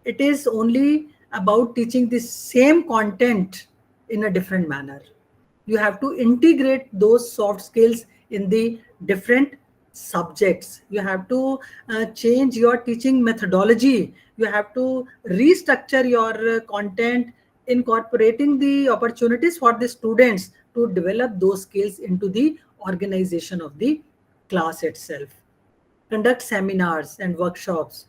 Speaker 1: It is only about teaching the same content in a different manner. You have to integrate those soft skills in the different subjects. You have to change your teaching methodology. You have to restructure your content, incorporating the opportunities for the students to develop those skills into the organization of the class itself. Conduct seminars and workshops,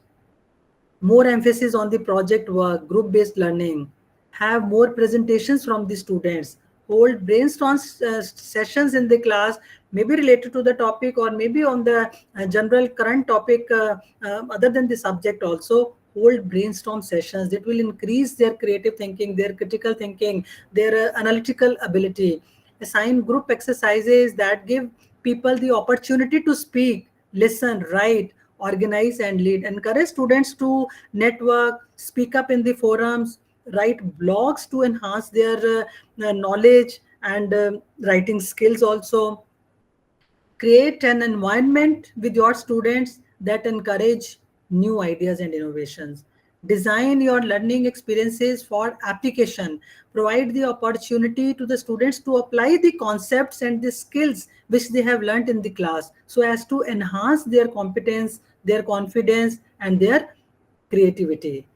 Speaker 1: more emphasis on the project work, group-based learning, have more presentations from the students, hold brainstorm sessions in the class, maybe related to the topic or maybe on the general current topic other than the subject also. Hold brainstorm sessions that will increase their creative thinking, their critical thinking, their analytical ability. Assign group exercises that give people the opportunity to speak, listen, write, organize, and lead. Encourage students to network, speak up in the forums, write blogs to enhance their knowledge and writing skills also. Create an environment with your students that encourage new ideas and innovations. Design your learning experiences for application. Provide the opportunity to the students to apply the concepts and the skills which they have learned in the class, so as to enhance their competence, their confidence, and their creativity.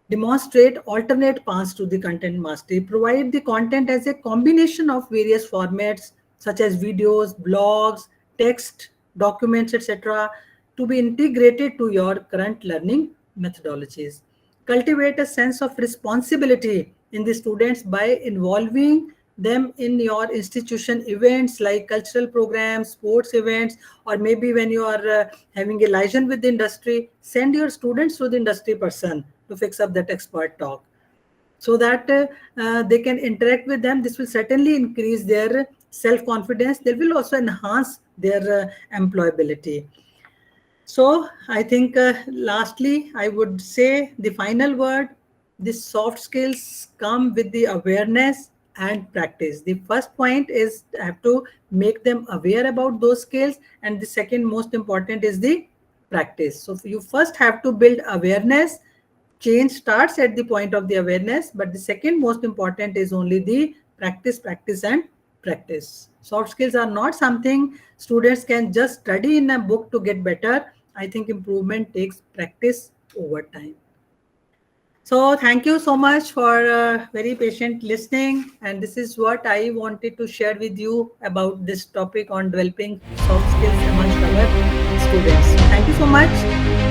Speaker 1: Demonstrate alternate paths to the content mastery. Provide the content as a combination of various formats such as videos, blogs, text, documents, etc., to be integrated to your current learning methodologies. Cultivate a sense of responsibility in the students by involving them in your institution events like cultural programs, sports events, or maybe when you are having a liaison with the industry, send your students to the industry person to fix up that expert talk so that they can interact with them. This will certainly increase their self confidence. They will also enhance their employability. So I think lastly, I would say the final word, the soft skills come with the awareness and practice. The first point is I have to make them aware about those skills. And the second most important is the practice. So you first have to build awareness. Change starts at the point of the awareness, but the second most important is only the practice, practice, and practice. Soft skills are not something students can just study in a book to get better. I think improvement takes practice over time. So thank you so much for very patient listening. And this is what I wanted to share with you about this topic on developing soft skills amongst our students. Thank you so much.